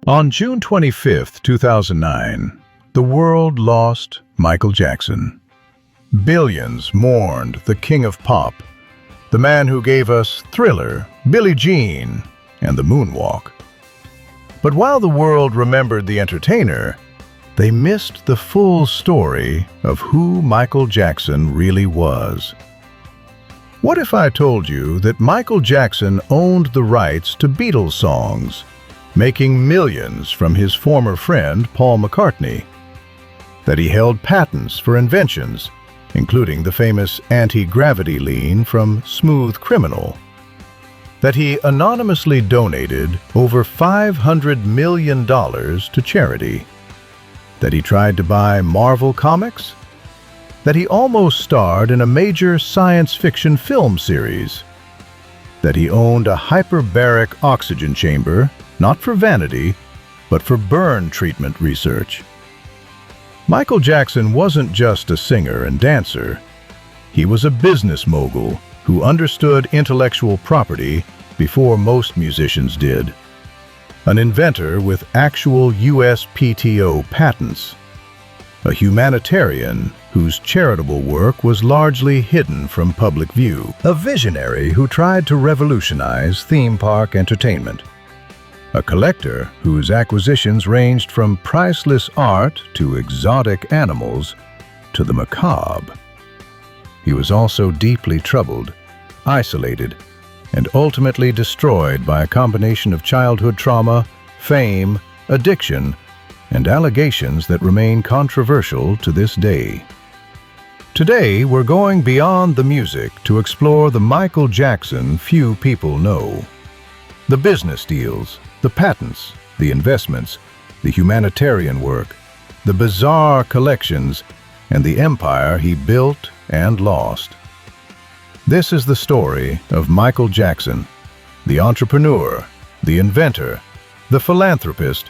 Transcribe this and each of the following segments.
On June 25, 2009, the world lost Michael Jackson. Billions mourned the king of pop, the man who gave us Thriller, Billie Jean, and the moonwalk. But while the world remembered the entertainer, they missed the full story of who Michael Jackson really was. What if I told you that Michael Jackson owned the rights to Beatles songs, making millions from his former friend Paul McCartney? That he held patents for inventions, including the famous anti-gravity lean from Smooth Criminal? That he anonymously donated over $500 million to charity? That he tried to buy Marvel Comics? That he almost starred in a major science fiction film series? That he owned a hyperbaric oxygen chamber, not for vanity, but for burn treatment research? Michael Jackson wasn't just a singer and dancer. He was a business mogul who understood intellectual property before most musicians did. An inventor with actual USPTO patents. A humanitarian whose charitable work was largely hidden from public view. A visionary who tried to revolutionize theme park entertainment. A collector whose acquisitions ranged from priceless art to exotic animals to the macabre. He was also deeply troubled, isolated, and ultimately destroyed by a combination of childhood trauma, fame, addiction, and allegations that remain controversial to this day. Today, we're going beyond the music to explore the Michael Jackson few people know. The business deals, the patents, the investments, the humanitarian work, the bizarre collections, and the empire he built and lost. This is the story of Michael Jackson, the entrepreneur, the inventor, the philanthropist,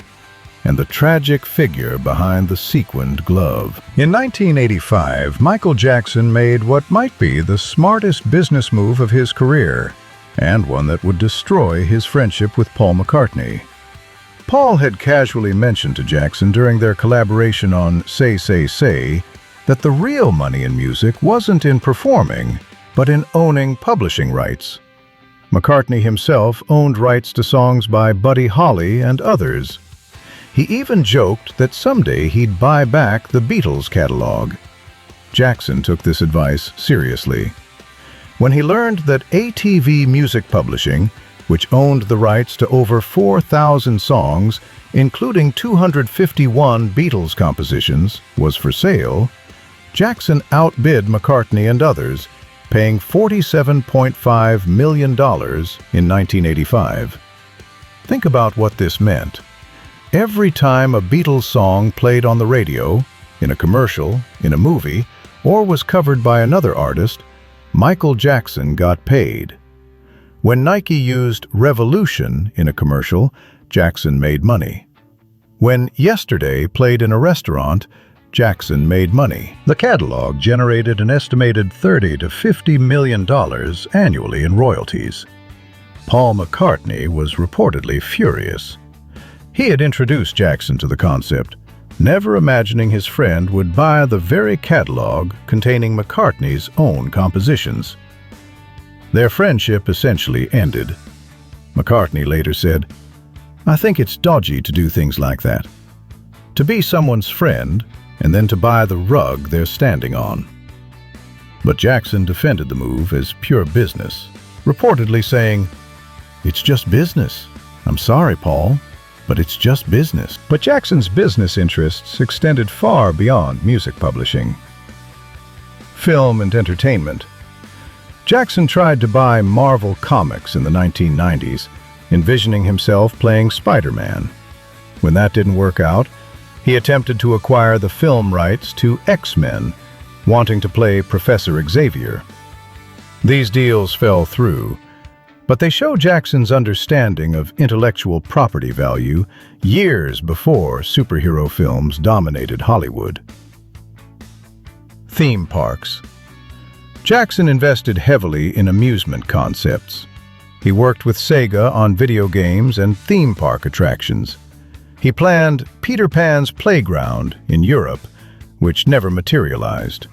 and the tragic figure behind the sequined glove. In 1985, Michael Jackson made what might be the smartest business move of his career, and one that would destroy his friendship with Paul McCartney. Paul had casually mentioned to Jackson during their collaboration on Say, Say, Say that the real money in music wasn't in performing, but in owning publishing rights. McCartney himself owned rights to songs by Buddy Holly and others. He even joked that someday he'd buy back the Beatles catalog. Jackson took this advice seriously. When he learned that ATV Music Publishing, which owned the rights to over 4,000 songs, including 251 Beatles compositions, was for sale, Jackson outbid McCartney and others, paying $47.5 million in 1985. Think about what this meant. Every time a Beatles song played on the radio, in a commercial, in a movie, or was covered by another artist, Michael Jackson got paid. When Nike used Revolution in a commercial, Jackson made money. When Yesterday played in a restaurant, Jackson made money. The catalog generated an estimated $30 to $50 million annually in royalties. Paul McCartney was reportedly furious. He had introduced Jackson to the concept, never imagining his friend would buy the very catalog containing McCartney's own compositions. Their friendship essentially ended. McCartney later said, "I think it's dodgy to do things like that. To be someone's friend and then to buy the rug they're standing on." But Jackson defended the move as pure business, reportedly saying, "It's just business. I'm sorry, Paul, but it's just business." But Jackson's business interests extended far beyond music publishing. Film and entertainment. Jackson tried to buy Marvel Comics in the 1990s, envisioning himself playing Spider-Man. When that didn't work out, he attempted to acquire the film rights to X-Men, wanting to play Professor Xavier. These deals fell through, but they show Jackson's understanding of intellectual property value years before superhero films dominated Hollywood. Theme parks. Jackson invested heavily in amusement concepts. He worked with Sega on video games and theme park attractions. He planned Peter Pan's playground in Europe, which never materialized.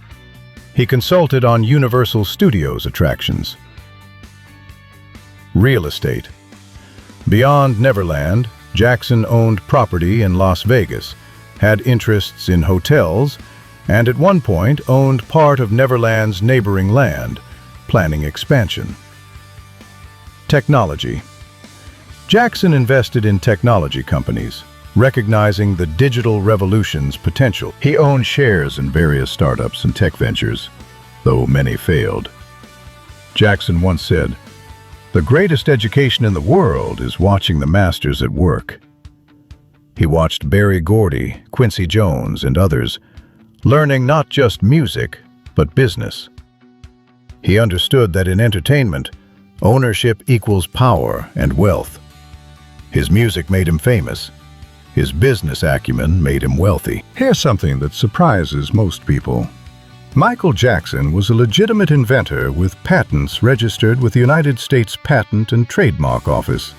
He consulted on Universal Studios attractions. Real estate. Beyond Neverland, Jackson owned property in Las Vegas, had interests in hotels, and at one point owned part of Neverland's neighboring land, planning expansion. Technology. Jackson invested in technology companies, recognizing the digital revolution's potential. He owned shares in various startups and tech ventures, though many failed. Jackson once said, "The greatest education in the world is watching the masters at work." He watched Berry Gordy, Quincy Jones, and others, learning not just music, but business. He understood that in entertainment, ownership equals power and wealth. His music made him famous. His business acumen made him wealthy. Here's something that surprises most people. Michael Jackson was a legitimate inventor with patents registered with the United States Patent and Trademark Office.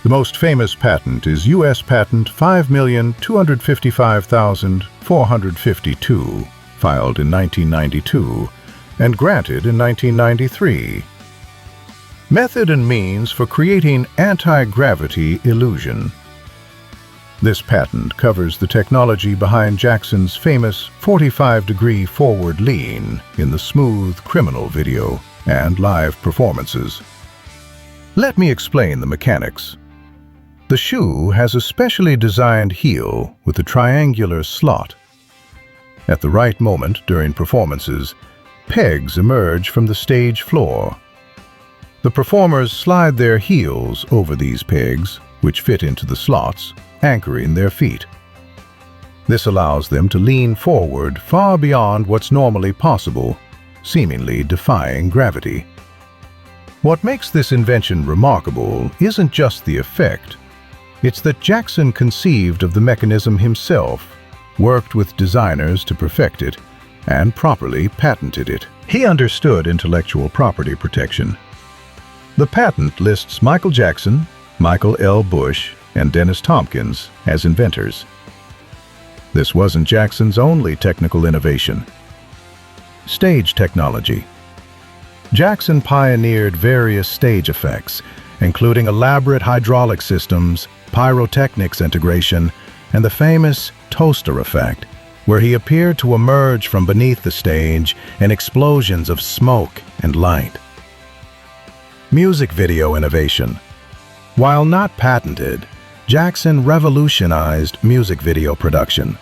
The most famous patent is U.S. Patent 5,255,452, filed in 1992 and granted in 1993. Method and means for creating anti-gravity illusion. This patent covers the technology behind Jackson's famous 45-degree forward lean in the Smooth Criminal video and live performances. Let me explain the mechanics. The shoe has a specially designed heel with a triangular slot. At the right moment during performances, pegs emerge from the stage floor. The performers slide their heels over these pegs, which fit into the slots, anchoring their feet. This allows them to lean forward far beyond what's normally possible, seemingly defying gravity. What makes this invention remarkable isn't just the effect. It's that Jackson conceived of the mechanism himself, worked with designers to perfect it, and properly patented it. He understood intellectual property protection. The patent lists Michael Jackson, Michael L. Bush, and Dennis Tompkins as inventors. This wasn't Jackson's only technical innovation. Stage technology. Jackson pioneered various stage effects, including elaborate hydraulic systems, pyrotechnics integration, and the famous toaster effect, where he appeared to emerge from beneath the stage in explosions of smoke and light. Music video innovation. While not patented, Jackson revolutionized music video production.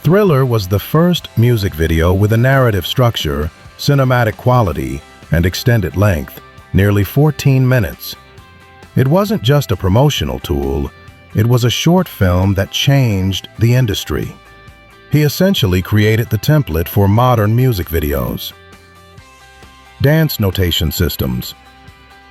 Thriller was the first music video with a narrative structure, cinematic quality, and extended length, nearly 14 minutes. It wasn't just a promotional tool, it was a short film that changed the industry. He essentially created the template for modern music videos. Dance notation systems.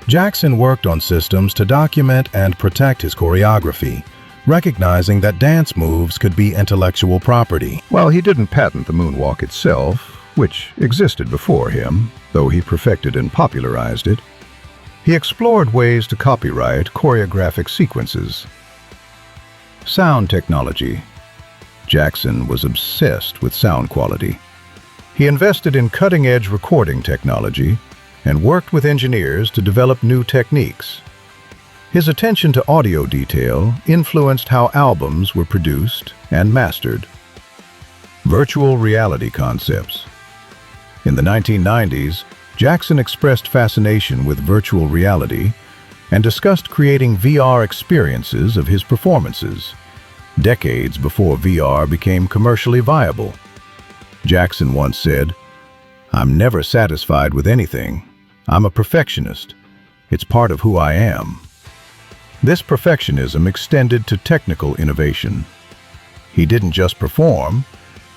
Jackson worked on systems to document and protect his choreography, recognizing that dance moves could be intellectual property. While he didn't patent the moonwalk itself, which existed before him, though he perfected and popularized it, he explored ways to copyright choreographic sequences. Sound technology. Jackson was obsessed with sound quality. He invested in cutting-edge recording technology and worked with engineers to develop new techniques. His attention to audio detail influenced how albums were produced and mastered. Virtual reality concepts. In the 1990s, Jackson expressed fascination with virtual reality and discussed creating VR experiences of his performances, decades before VR became commercially viable. Jackson once said, "I'm never satisfied with anything. I'm a perfectionist. It's part of who I am." This perfectionism extended to technical innovation. He didn't just perform,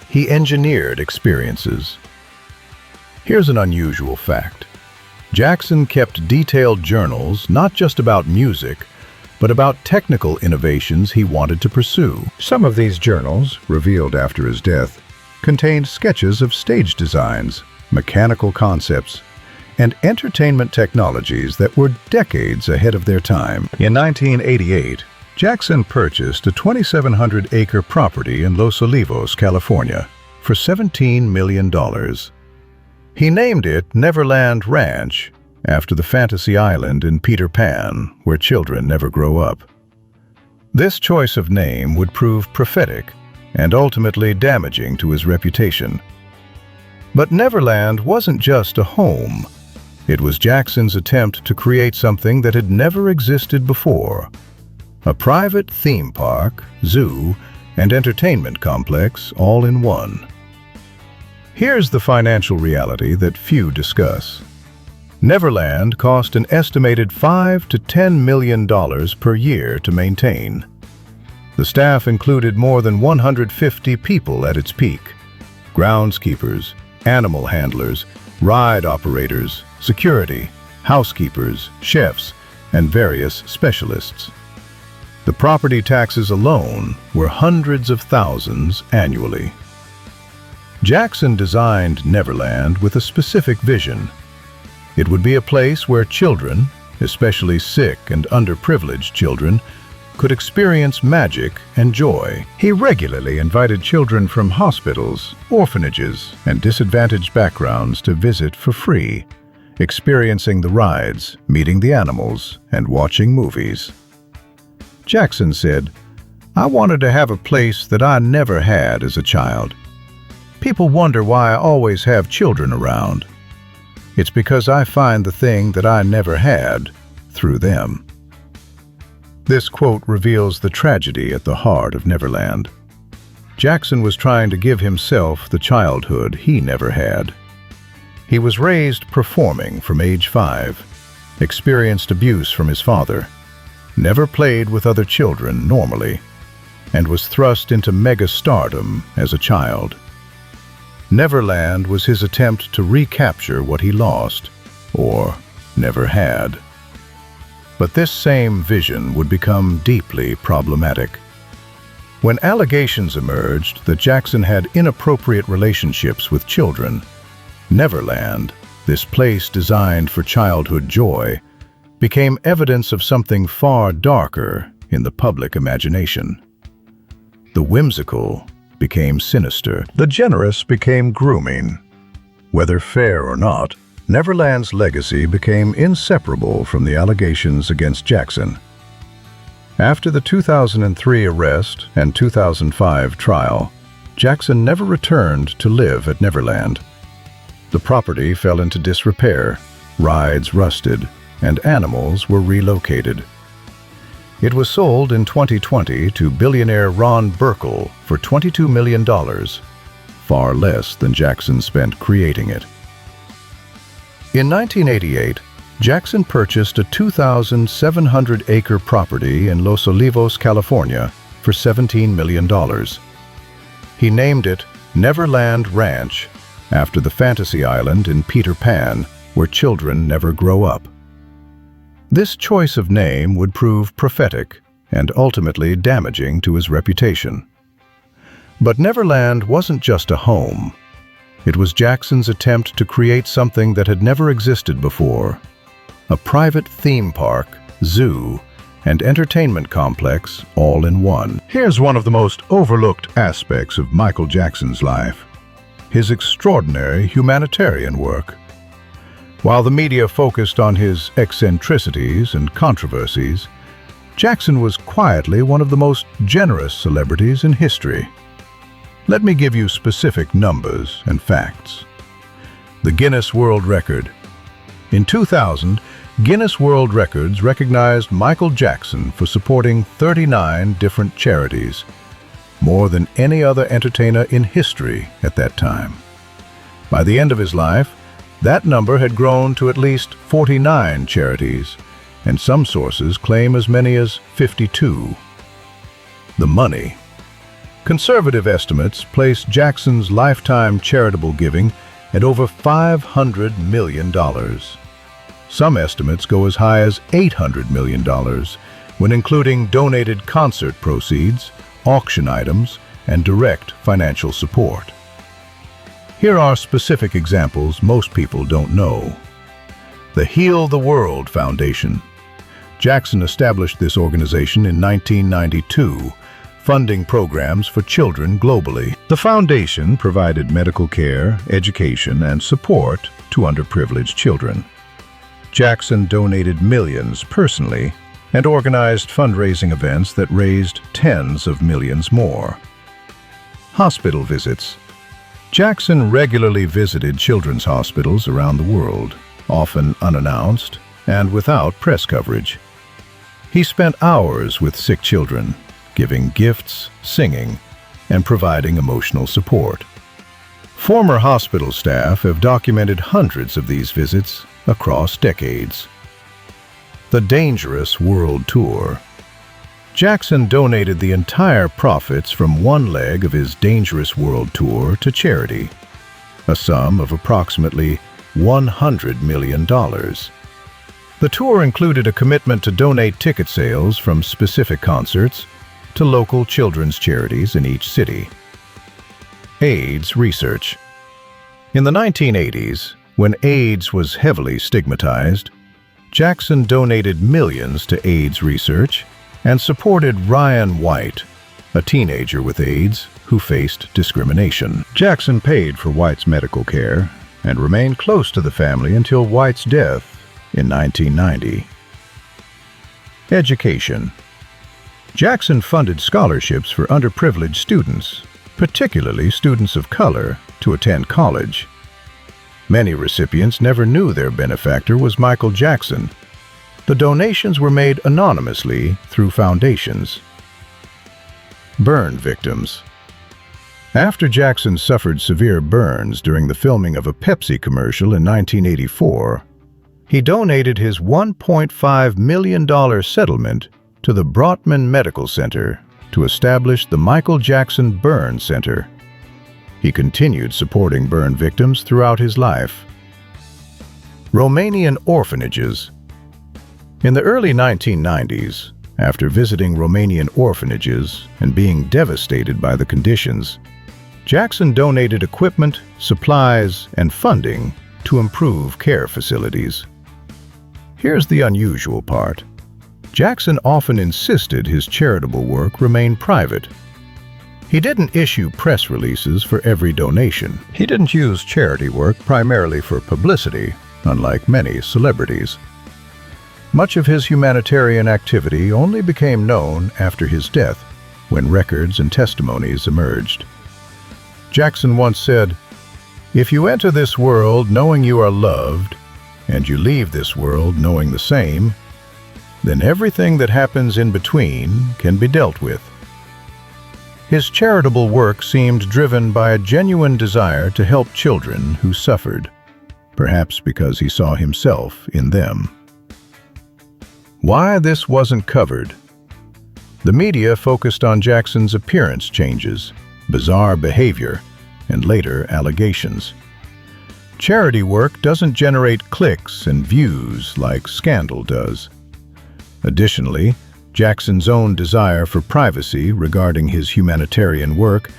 he engineered experiences. Here's an unusual fact. Jackson kept detailed journals not just about music, but about technical innovations he wanted to pursue. Some of these journals, revealed after his death, contained sketches of stage designs, mechanical concepts, and entertainment technologies that were decades ahead of their time. In 1988, Jackson purchased a 2,700-acre property in Los Olivos, California, for $17 million. He named it Neverland Ranch after the fantasy island in Peter Pan, where children never grow up. This choice of name would prove prophetic and ultimately damaging to his reputation. But Neverland wasn't just a home. It was Jackson's attempt to create something that had never existed before. A private theme park, zoo, and entertainment complex all in one. Here's the financial reality that few discuss. Neverland cost an estimated $5 to $10 million per year to maintain. The staff included more than 150 people at its peak: groundskeepers, animal handlers, ride operators, security, housekeepers, chefs, and various specialists. The property taxes alone were hundreds of thousands annually. Jackson designed Neverland with a specific vision. It would be a place where children, especially sick and underprivileged children, could experience magic and joy. He regularly invited children from hospitals, orphanages, and disadvantaged backgrounds to visit for free, experiencing the rides, meeting the animals, and watching movies. Jackson said, "I wanted to have a place that I never had as a child. People wonder why I always have children around. It's because I find the thing that I never had through them." This quote reveals the tragedy at the heart of Neverland. Jackson was trying to give himself the childhood he never had. He was raised performing from age 5, experienced abuse from his father, never played with other children normally, and was thrust into mega-stardom as a child. Neverland was his attempt to recapture what he lost, or never had. But this same vision would become deeply problematic. When allegations emerged that Jackson had inappropriate relationships with children, Neverland, this place designed for childhood joy, became evidence of something far darker in the public imagination. The whimsical became sinister. The generous became grooming. Whether fair or not, Neverland's legacy became inseparable from the allegations against Jackson. After the 2003 arrest and 2005 trial, Jackson never returned to live at Neverland. The property fell into disrepair, rides rusted, and animals were relocated. It was sold in 2020 to billionaire Ron Burkle for $22 million, far less than Jackson spent creating it. In 1988, Jackson purchased a 2,700-acre property in Los Olivos, California, for $17 million. He named it Neverland Ranch after the fantasy island in Peter Pan, where children never grow up. This choice of name would prove prophetic and ultimately damaging to his reputation. But Neverland wasn't just a home. It was Jackson's attempt to create something that had never existed before: a private theme park, zoo, and entertainment complex all in one. Here's one of the most overlooked aspects of Michael Jackson's life: his extraordinary humanitarian work. While the media focused on his eccentricities and controversies, Jackson was quietly one of the most generous celebrities in history. Let me give you specific numbers and facts. The Guinness World Record. In 2000, Guinness World Records recognized Michael Jackson for supporting 39 different charities, more than any other entertainer in history at that time. By the end of his life, that number had grown to at least 49 charities, and some sources claim as many as 52. The money. Conservative estimates place Jackson's lifetime charitable giving at over $500 million. Some estimates go as high as $800 million, when including donated concert proceeds, auction items, and direct financial support. Here are specific examples most people don't know. The Heal the World Foundation. Jackson established this organization in 1992, funding programs for children globally. The foundation provided medical care, education, and support to underprivileged children. Jackson donated millions personally and organized fundraising events that raised tens of millions more. Hospital visits. Jackson regularly visited children's hospitals around the world, often unannounced and without press coverage. He spent hours with sick children, giving gifts, singing, and providing emotional support. Former hospital staff have documented hundreds of these visits across decades. The Dangerous World Tour. Jackson donated the entire profits from one leg of his Dangerous World Tour to charity, a sum of approximately $100 million. The tour included a commitment to donate ticket sales from specific concerts to local children's charities in each city. AIDS research. In the 1980s, when AIDS was heavily stigmatized, Jackson donated millions to AIDS research and supported Ryan White, a teenager with AIDS who faced discrimination. Jackson paid for White's medical care and remained close to the family until White's death in 1990. Education. Jackson funded scholarships for underprivileged students, particularly students of color, to attend college. Many recipients never knew their benefactor was Michael Jackson. The donations were made anonymously through foundations. Burn victims. After Jackson suffered severe burns during the filming of a Pepsi commercial in 1984, he donated his $1.5 million settlement to the Brotman Medical Center to establish the Michael Jackson Burn Center. He continued supporting burn victims throughout his life. Romanian orphanages. In the early 1990s, after visiting Romanian orphanages and being devastated by the conditions, Jackson donated equipment, supplies, and funding to improve care facilities. Here's the unusual part. Jackson often insisted his charitable work remain private. He didn't issue press releases for every donation. He didn't use charity work primarily for publicity, unlike many celebrities. Much of his humanitarian activity only became known after his death, when records and testimonies emerged. Jackson once said, "If you enter this world knowing you are loved, and you leave this world knowing the same, then everything that happens in between can be dealt with." His charitable work seemed driven by a genuine desire to help children who suffered, perhaps because he saw himself in them. Why this wasn't covered? The media focused on Jackson's appearance changes, bizarre behavior, and later allegations. Charity work doesn't generate clicks and views like scandal does. Additionally, Jackson's own desire for privacy regarding his humanitarian work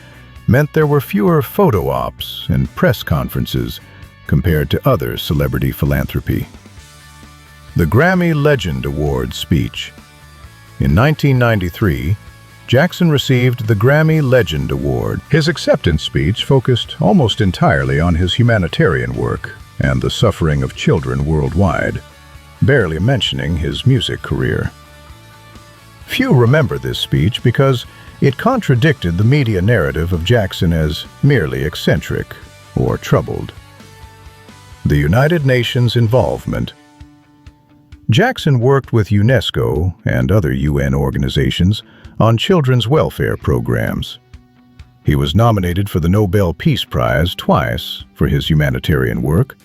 meant there were fewer photo ops and press conferences compared to other celebrity philanthropy. The Grammy Legend Award speech. In 1993, Jackson received the Grammy Legend Award. His acceptance speech focused almost entirely on his humanitarian work and the suffering of children worldwide, barely mentioning his music career. Few remember this speech because it contradicted the media narrative of Jackson as merely eccentric or troubled. The United Nations involvement. Jackson worked with UNESCO and other UN organizations on children's welfare programs. He was nominated for the Nobel Peace Prize twice for his humanitarian work,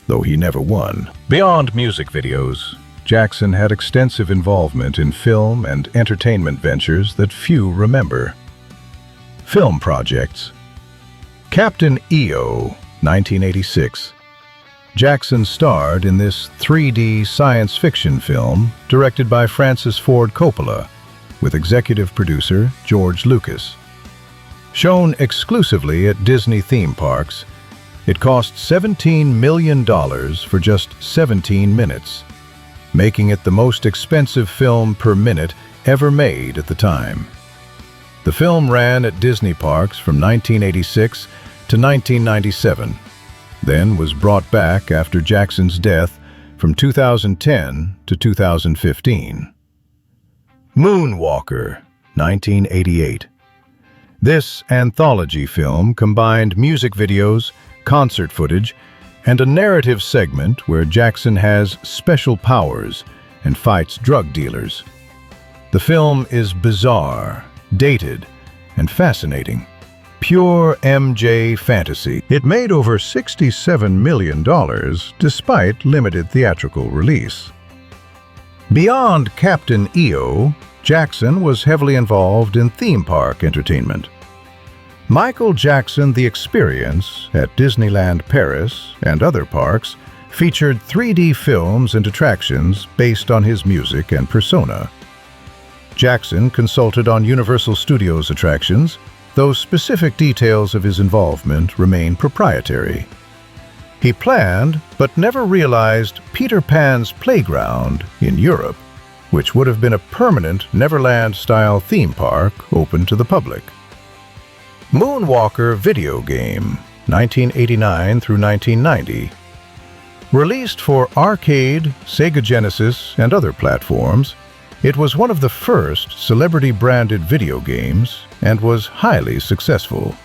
though he never won. Beyond music videos, Jackson had extensive involvement in film and entertainment ventures that few remember. Film projects. Captain EO, 1986. Jackson starred in this 3D science fiction film directed by Francis Ford Coppola, with executive producer George Lucas. Shown exclusively at Disney theme parks, it cost $17 million for just 17 minutes. making it the most expensive film per minute ever made at the time. The film ran at Disney parks from 1986 to 1997, then was brought back after Jackson's death from 2010 to 2015. Moonwalker, 1988. This anthology film combined music videos, concert footage, and a narrative segment where Jackson has special powers and fights drug dealers. The film is bizarre, dated, and fascinating. Pure MJ fantasy. It made over $67 million despite limited theatrical release. Beyond Captain EO, Jackson was heavily involved in theme park entertainment. Michael Jackson The Experience at Disneyland Paris and other parks featured 3D films and attractions based on his music and persona. Jackson consulted on Universal Studios attractions, though specific details of his involvement remain proprietary. He planned, but never realized, Peter Pan's Playground in Europe, which would have been a permanent Neverland-style theme park open to the public. Moonwalker video game, 1989 through 1990. Released for arcade, Sega Genesis, and other platforms, it was one of the first celebrity-branded video games and was highly successful.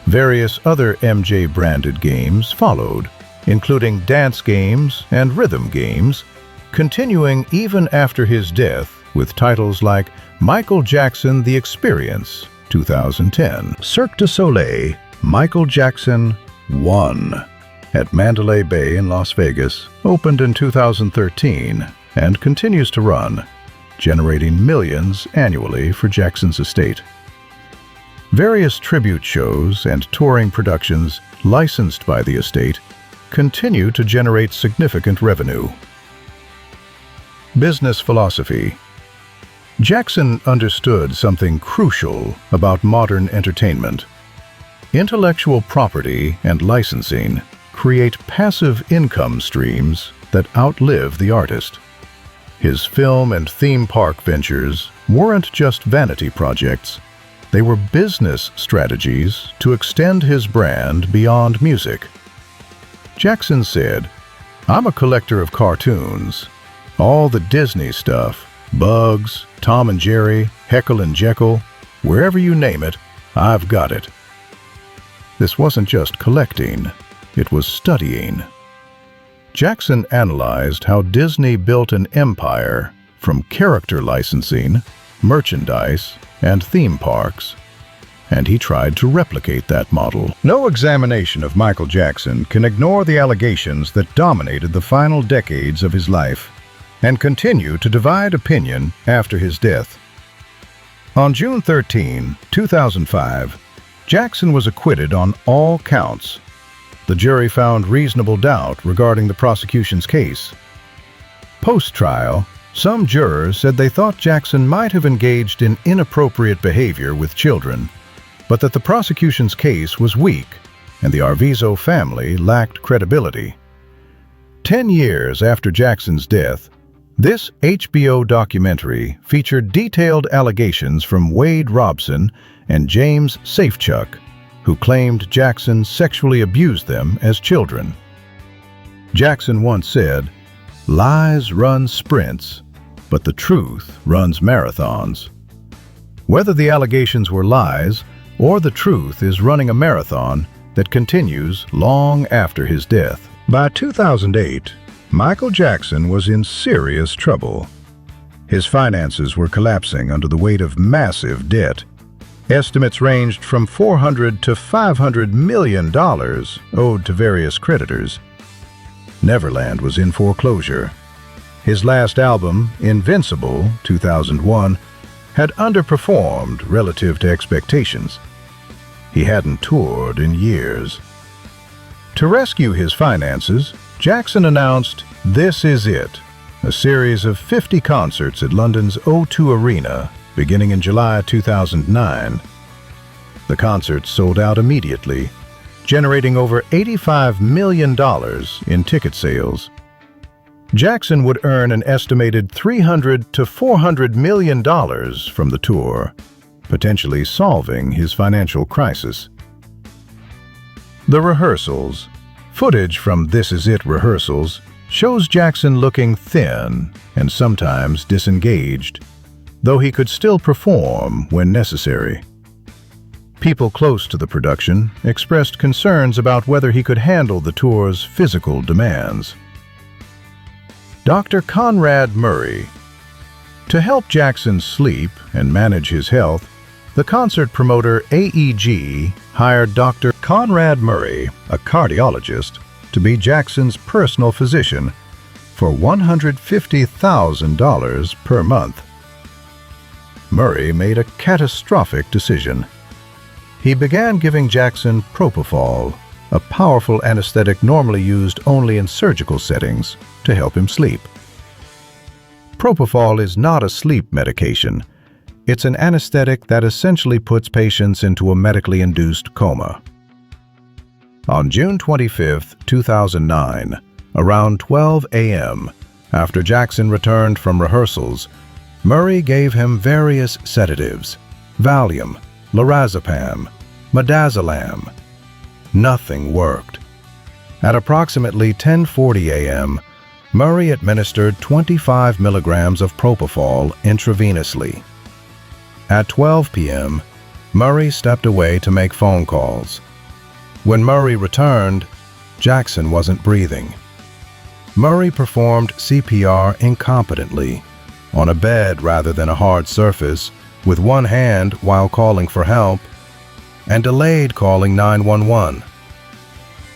Various other MJ-branded games followed, including dance games and rhythm games, continuing even after his death with titles like Michael Jackson The Experience, 2010. Cirque du Soleil, Michael Jackson 1 at Mandalay Bay in Las Vegas, opened in 2013 and continues to run, generating millions annually for Jackson's estate. Various tribute shows and touring productions licensed by the estate continue to generate significant revenue. Business philosophy. Jackson understood something crucial about modern entertainment. Intellectual property and licensing create passive income streams that outlive the artist. His film and theme park ventures weren't just vanity projects. They were business strategies to extend his brand beyond music. Jackson said, "I'm a collector of cartoons. All the Disney stuff, Bugs, Tom and Jerry, Heckle and Jekyll, wherever you name it, I've got it." This wasn't just collecting, it was studying. Jackson analyzed how Disney built an empire from character licensing, merchandise, and theme parks, and he tried to replicate that model. No examination of Michael Jackson can ignore the allegations that dominated the final decades of his life and continue to divide opinion after his death. On June 13, 2005, Jackson was acquitted on all counts. The jury found reasonable doubt regarding the prosecution's case. Post-trial, some jurors said they thought Jackson might have engaged in inappropriate behavior with children, but that the prosecution's case was weak and the Arvizo family lacked credibility. 10 years after Jackson's death, this HBO documentary featured detailed allegations from Wade Robson and James Safechuck, who claimed Jackson sexually abused them as children. Jackson once said, "Lies run sprints, but the truth runs marathons." Whether the allegations were lies or the truth is running a marathon that continues long after his death. By 2008, Michael Jackson was in serious trouble. His finances were collapsing under the weight of massive debt. Estimates ranged from $400 to $500 million owed to various creditors. Neverland was in foreclosure. His last album, Invincible, 2001, had underperformed relative to expectations. He hadn't toured in years. To rescue his finances, Jackson announced This Is It, a series of 50 concerts at London's O2 Arena beginning in July 2009. The concerts sold out immediately, generating over $85 million in ticket sales. Jackson would earn an estimated $300 to $400 million from the tour, potentially solving his financial crisis. The rehearsals. Footage from This Is It rehearsals shows Jackson looking thin and sometimes disengaged, though he could still perform when necessary. People close to the production expressed concerns about whether he could handle the tour's physical demands. Dr. Conrad Murray. To help Jackson sleep and manage his health, the concert promoter AEG hired Dr. Conrad Murray, a cardiologist, to be Jackson's personal physician for $150,000 per month. Murray made a catastrophic decision. He began giving Jackson propofol, a powerful anesthetic normally used only in surgical settings, to help him sleep. Propofol is not a sleep medication. It's an anesthetic that essentially puts patients into a medically induced coma. On June 25, 2009, around 12 a.m., after Jackson returned from rehearsals, Murray gave him various sedatives: Valium, lorazepam, midazolam. Nothing worked. At approximately 10:40 a.m., Murray administered 25 milligrams of propofol intravenously. At 12 p.m., Murray stepped away to make phone calls. When Murray returned, Jackson wasn't breathing. Murray performed CPR incompetently, on a bed rather than a hard surface, with one hand while calling for help, and delayed calling 911.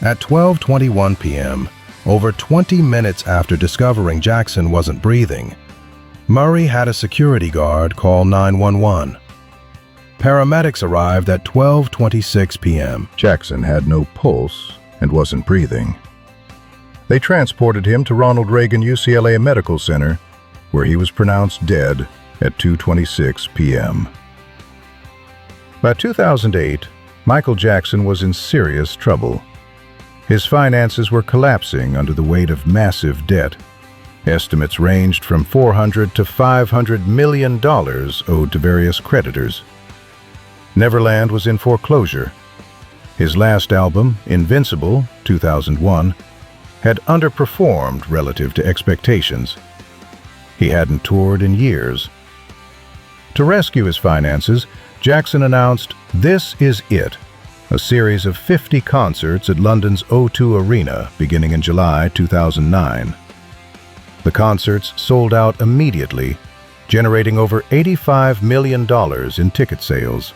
At 12:21 p.m., over 20 minutes after discovering Jackson wasn't breathing, Murray had a security guard call 911. Paramedics arrived at 12:26 p.m. Jackson had no pulse and wasn't breathing. They transported him to Ronald Reagan UCLA Medical Center, where he was pronounced dead at 2:26 p.m. By 2008, Michael Jackson was in serious trouble. His finances were collapsing under the weight of massive debt. Estimates ranged from $400 to $500 million owed to various creditors. Neverland was in foreclosure. His last album, Invincible, 2001, had underperformed relative to expectations. He hadn't toured in years. To rescue his finances, Jackson announced This Is It, a series of 50 concerts at London's O2 Arena beginning in July 2009. The concerts sold out immediately, generating over $85 million in ticket sales.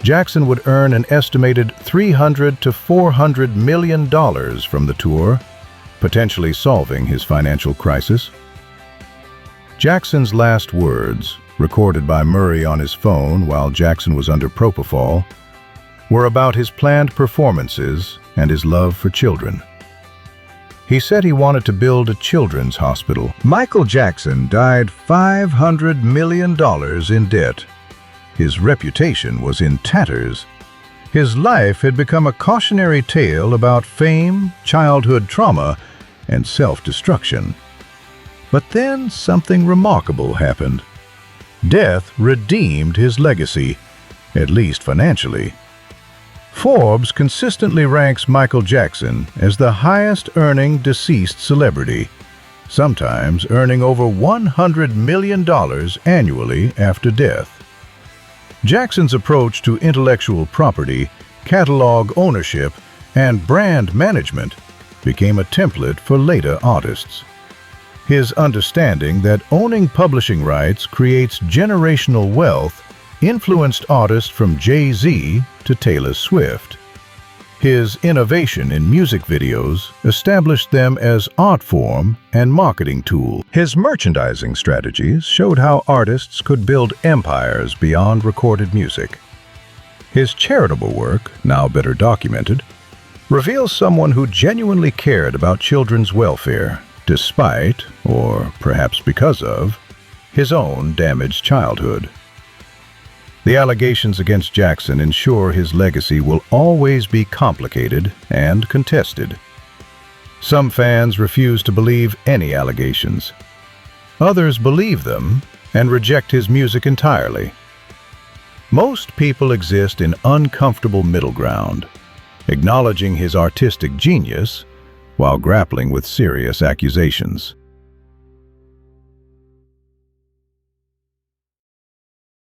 Jackson would earn an estimated $300 to $400 million from the tour, potentially solving his financial crisis. Jackson's last words, recorded by Murray on his phone while Jackson was under propofol, were about his planned performances and his love for children. He said he wanted to build a children's hospital. Michael Jackson died $500 million in debt. His reputation was in tatters. His life had become a cautionary tale about fame, childhood trauma, and self-destruction. But then something remarkable happened. Death redeemed his legacy, at least financially. Forbes consistently ranks Michael Jackson as the highest-earning deceased celebrity, sometimes earning over $100 million annually after death. Jackson's approach to intellectual property, catalog ownership, and brand management became a template for later artists. His understanding that owning publishing rights creates generational wealth influenced artists from Jay-Z to Taylor Swift. His innovation in music videos established them as art form and marketing tool. His merchandising strategies showed how artists could build empires beyond recorded music. His charitable work, now better documented, reveals someone who genuinely cared about children's welfare, despite, or perhaps because of, his own damaged childhood. The allegations against Jackson ensure his legacy will always be complicated and contested. Some fans refuse to believe any allegations. Others believe them and reject his music entirely. Most people exist in uncomfortable middle ground, acknowledging his artistic genius while grappling with serious accusations.